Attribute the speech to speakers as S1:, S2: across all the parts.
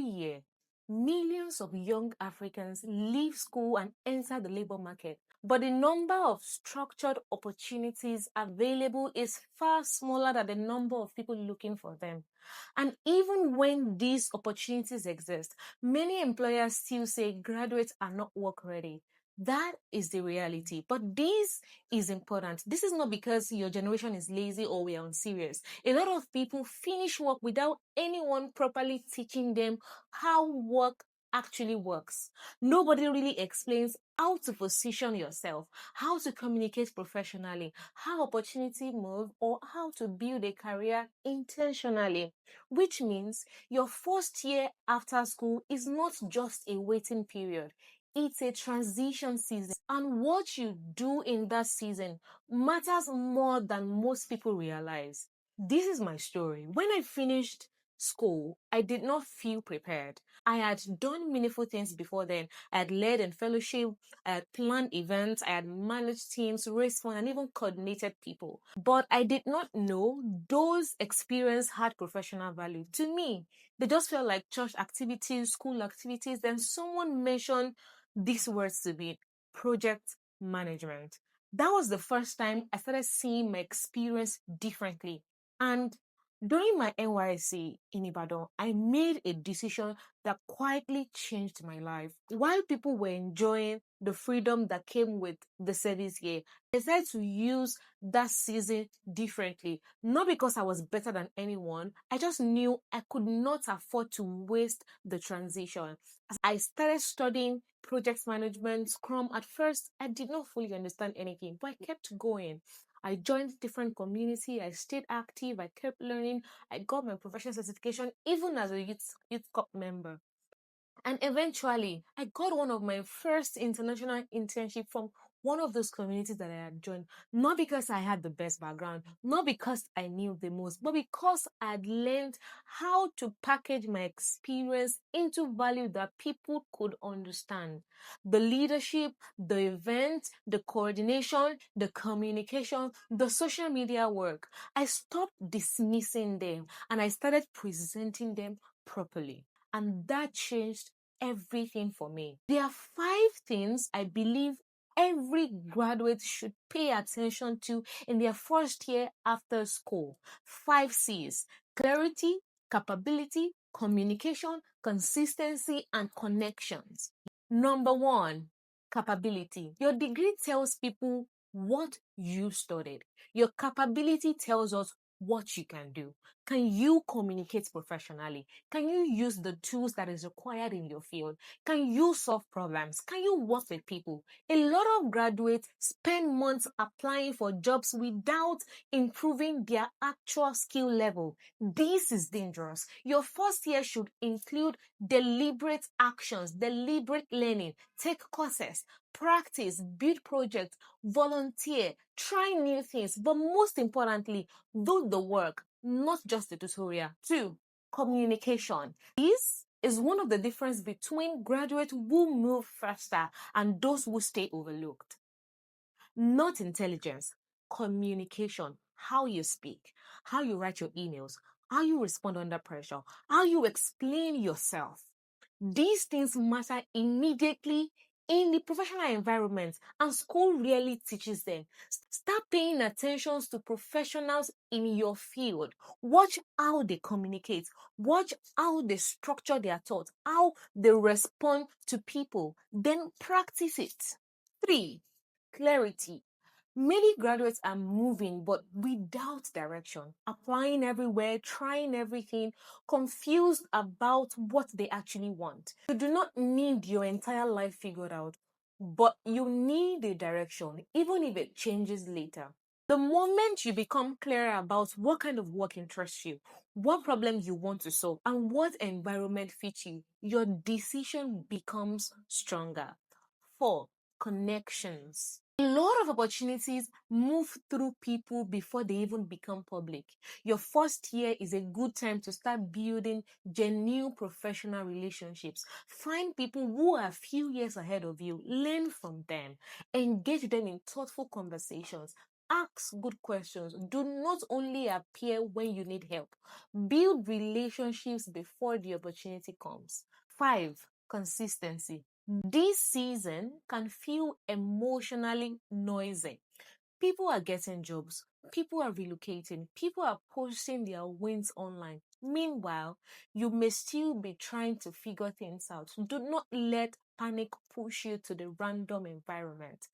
S1: year, millions of young Africans leave school and enter the labor market. But the number of structured opportunities available is far smaller than the number of people looking for them. And even when these opportunities exist, many employers still say graduates are not work ready. That is the reality. But this is important. This is not because your generation is lazy or we are unserious. A lot of people finish work without anyone properly teaching them how work actually works. Nobody really explains how to position yourself, how to communicate professionally, how opportunity move, or how to build a career intentionally. Which means your first year after school is not just a waiting period. It's a transition season, and what you do in that season matters more than most people realize. This is my story. When I finished school, I did not feel prepared. I had done meaningful things before then. I had led in fellowship, I had planned events, I had managed teams, raised funds, and even coordinated people. But I did not know those experiences had professional value to me. They just felt like church activities, school activities. Then someone mentioned these words to me: project management. That was the first time I started seeing my experience differently. And during my NYSC in Ibadan, I made a decision that quietly changed my life. While people were enjoying the freedom that came with the service year, I decided to use that season differently. Not because I was better than anyone, I just knew I could not afford to waste the transition. As I started studying project management, Scrum, at first I did not fully understand anything, but I kept going. I joined different community. I stayed active. I kept learning. I got my professional certification even as a youth corp member. And eventually, I got one of my first international internship from one of those communities that I had joined. Not because I had the best background, not because I knew the most, but because I had learned how to package my experience into value that people could understand. The leadership, the event, the coordination, the communication, the social media work. I stopped dismissing them and I started presenting them properly. And that changed everything for me. There are 5 things I believe every graduate should pay attention to in their first year after school. 5 C's: clarity, capability, communication, consistency, and connections. Number 1, capability. Your degree tells people what you studied. Your capability tells us what you can do. Can you communicate professionally? Can you use the tools that is required in your field? Can you solve problems? Can you work with people? A lot of graduates spend months applying for jobs without improving their actual skill level. This is dangerous. Your first year should include deliberate actions, deliberate learning, take courses, practice, build projects, volunteer, try new things, but most importantly, do the work, not just the tutorial. 2, communication. This is one of the difference between graduates who move faster and those who stay overlooked. Not intelligence, communication, how you speak, how you write your emails, how you respond under pressure, how you explain yourself. These things matter immediately in the professional environment, and school really teaches them. Start paying attention to professionals in your field. Watch how they communicate. Watch how they structure their thoughts, how they respond to people. Then practice it. 3, clarity. Many graduates are moving but without direction, applying everywhere, trying everything, confused about what they actually want. You do not need your entire life figured out, but you need a direction, even if it changes later. The moment you become clearer about what kind of work interests you, what problem you want to solve, and what environment fits you, your decision becomes stronger. 4, connections. A lot of opportunities move through people before they even become public. Your first year is a good time to start building genuine professional relationships. Find people who are a few years ahead of you, learn from them, engage them in thoughtful conversations, Ask good questions. Do not only appear when you need help. Build relationships before the opportunity comes. 5. Consistency. This season can feel emotionally noisy. People are getting jobs. People are relocating. People are posting their wins online. Meanwhile, you may still be trying to figure things out. Do not let panic push you to the random environment.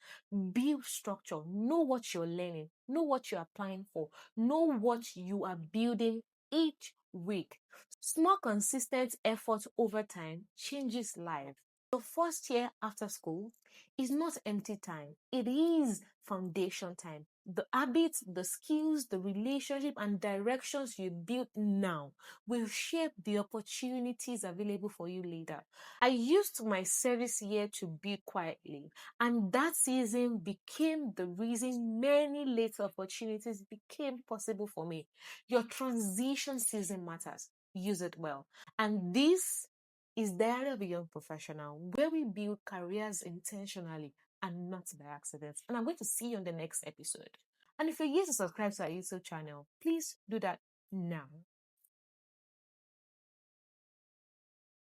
S1: Build structure. Know what you're learning. Know what you're applying for. Know what you are building each week. Small, consistent effort over time changes life. The first year after school is not empty time, it is foundation time. The habits, the skills, the relationship, and directions you build now will shape the opportunities available for you later. I used my service year to build quietly, and that season became the reason many later opportunities became possible for me. Your transition season matters. Use it well. And this is Diary of a Young Professional, where we build careers intentionally and not by accident. And I'm going to see you on the next episode. And if you're yet to subscribe to our YouTube channel, please do that now.